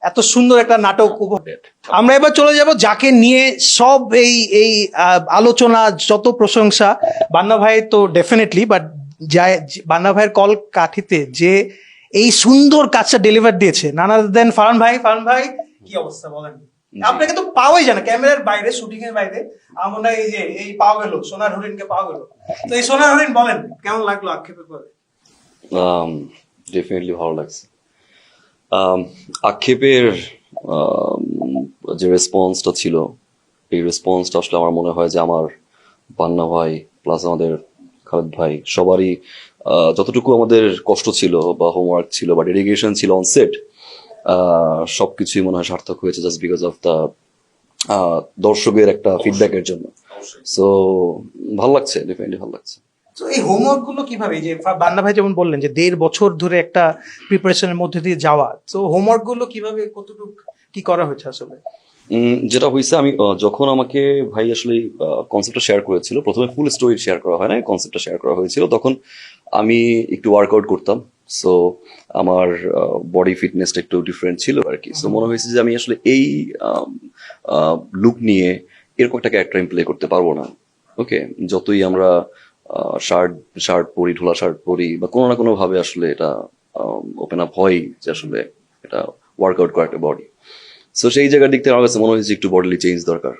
এত সুন্দর একটা নাটক আমরা এবার চলে যাব যাকে নিয়ে সব এই আলোচনা, যত প্রশংসা। বান্না ভাই তো ডেফিনেটলি, বাট বান্না ভাইয়ের কল কাঠিতে যে এই সুন্দর কাজটা ডেলিভার দিয়েছে নানা দেন ফারহান ভাই। ফারহান ভাই কি অবস্থা বলেন? আপনাকে তো পাওয়াই যায় না ক্যামেরার বাইরে, শুটিং এর বাইরে। আমরা এই যে এই পাওয়া গেল, সোনার হরিণকে পাওয়া গেল। তো এই সোনার হরিণ বলেন কেমন লাগলো আক্ষেপের পরে? ডেফিনেটলি ভালো লাগছে। আক্ষেপের যে রেসপন্সটা ছিল, এই রেসপন্সটা আসলে আমার মনে হয় যে আমার বান্না ভাই প্লাস আমাদের খালেদ ভাই সবারই যতটুকু আমাদের কষ্ট ছিল বা হোমওয়ার্ক ছিল বা ডেডিকেশন ছিল অন সেট, সবকিছুই মনে হয় সার্থক হয়েছে জাস্ট বিকজ অফ দ্য দর্শকের একটা ফিডব্যাকের জন্য। সো ভালো লাগছে, ডেফিনেটলি ভালো লাগছে। তো এই হোমওয়ার্ক গুলো কিভাবে, যে বান্না ভাই যেমন বললেন যে 1.5 বছর ধরে একটা প্রিপারেশনের মধ্যে দিয়ে যাওয়া, তো হোমওয়ার্ক গুলো কিভাবে কতটুকু কি করা হয়েছে আসলে? যেটা হয়েছে, আমি যখন আমাকে ভাই আসলে কনসেপ্টটা শেয়ার করেছিল, প্রথমে ফুল স্টোরি শেয়ার করা হয় না, কনসেপ্টটা শেয়ার করা হয়েছিল, তখন আমি একটু ওয়ার্কআউট করতাম। সো আমার বডি ফিটনেসটা একটু ডিফারেন্ট ছিল আর কি। সো মনে হয়েছে যে আমি আসলে এই লুক নিয়ে এরকম একটা ক্যারেক্টার প্লে করতে পারবো না। ওকে, যতই আমরা শার্ট পরি, ঢোলা শার্ট পরি বা কোনো না কোনো ভাবে আসলে এটা ওপেন আপ হয় যে আসলে এটা ওয়ার্কআউট করা একটা বডি। সো সেই জায়গার দিক থেকে আমার কাছে মনে হয়েছে একটু বডিলি চেঞ্জ দরকার।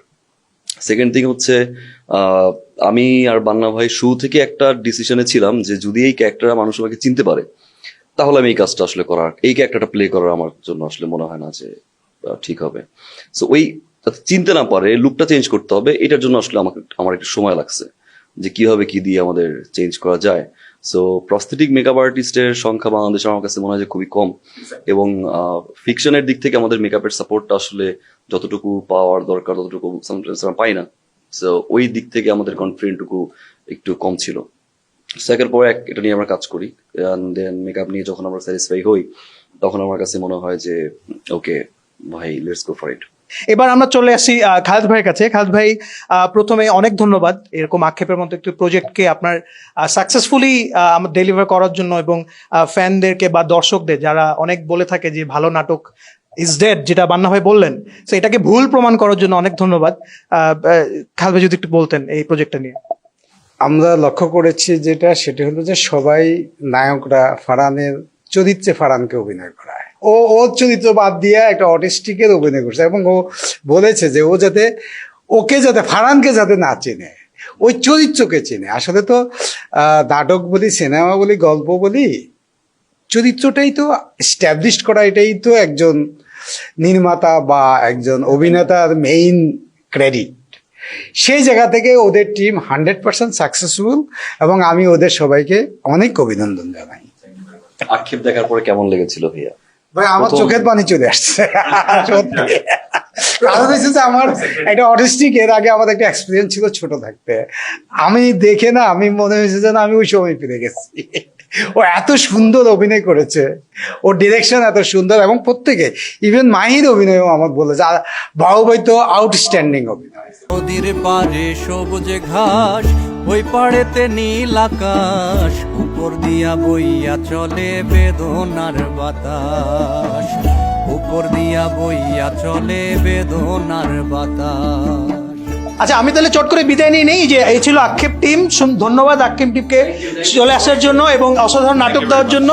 সেকেন্ড থিং হচ্ছে, আমি আর বান্না ভাই শুরু থেকে একটা ডিসিশনে ছিলাম যে যদি এই ক্যারেক্টার মানুষ আমাকে চিনতে পারে তাহলে আমি এই কাজটা আসলে করার, এই ক্যারেক্টারটা প্লে করার আমার জন্য আসলে মনে হয় না যে ঠিক হবে। সো ওই চিনতে না পারে লুকটা চেঞ্জ করতে হবে, এটার জন্য আসলে আমার একটু সময় লাগছে যে কিভাবে কি দিয়ে আমাদের চেঞ্জ করা যায়। সো প্রস্থেটিক মেকআপ আর্টিস্টের সংখ্যা বাংলাদেশে আমার কাছে মনে হয় যে খুবই কম, এবং ফিকশনের দিক থেকে আমাদের মেকআপের সাপোর্টটা আসলে যতটুকু পাওয়ার দরকার ততটুকু সামটাইমস আমরা পাই না। সো ওই দিক থেকে আমাদের কনফিডেন্টটুকু একটু কম ছিল। সেকেন্ড পরে এটা নিয়ে আমরা কাজ করি, দেন মেকআপ নিয়ে যখন আমরা স্যাটিসফাই হই তখন আমার কাছে মনে হয় যে ওকে ভাই, লেটস গো ফর ইট। এবার আমরা চলে আসি খালেদ ভাইয়ের কাছে। খালেদ ভাই, প্রথমে অনেক ধন্যবাদ এরকম আক্ষেপের মতো একটি প্রজেক্টকে আপনার সাকসেসফুলি ডেলিভার করার জন্য, এবং ফ্যানদেরকে বা দর্শকদের যারা অনেক বলে থাকে যে ভালো নাটক ইজ ডেড, যেটা বান্না ভাই বললেন, তো এটাকে ভুল প্রমাণ করার জন্য অনেক ধন্যবাদ। খালেদ ভাই যদি একটু বলতেন এই প্রজেক্টটা নিয়ে। আমরা লক্ষ্য করেছি সেটা হলো যে সবাই নায়করা ফারহানের চরিত্রে ফারহানকে অভিনয় করায়। ওর চরিত্র বাদ দিয়ে একটা অটিস্টিকের অভিনয় করছে, এবং ও বলেছে যে ওকে যাতে ফারহানকে যাতে না চেনে, ওই চরিত্রকে চেনে। আসলে তো নাটক বলি, সিনেমা বলি, গল্প বলি, চরিত্রটাই তো এস্টাবলিশ করা, এটাই তো একজন নির্মাতা বা একজন অভিনেতার মেইন ক্রেডিট। সেই জায়গা থেকে ওদের টিম 100% সাকসেসফুল, এবং আমি ওদের সবাইকে অনেক অভিনন্দন জানাই। আক্ষেপ দেখার পরে কেমন লেগেছিল ভাইয়া? ভাই আমার চোখের পানি চলে আসছে সত্যি। কারণ হচ্ছে যে আমার একটা অটিস্টিক, এর আগে আমার একটা এক্সপিরিয়েন্স ছিল ছোট থাকতে। আমি দেখে না, আমি মনে হয়েছে যেন আমি ওই সময় ফিরে গেছি। ও এত সুন্দর অভিনয় করেছে, ওর ডিরেকশন এত সুন্দর, এবং প্রত্যেকে ইভেন মাহির অভিনয়ও আমার বলেছে। বাহুবলী তো আউটস্ট্যান্ডিং অভিনয়। নদীর পাড়ে সবুজ ঘাস, ওই পাড়েতে নীল আকাশ, উপর দিয়া বইয়া চলে বেদনার বাতাস, উপর দিয়া বইয়া চলে বেদনার বাতাস। আচ্ছা, আমি তাহলে চট করে বিদায় নিয়ে নেই। যে এই ছিল আক্ষেপ টিম। ধন্যবাদ আক্ষেপ টিমকে চলে আসার জন্য এবং অসাধারণ নাটক দেওয়ার জন্য।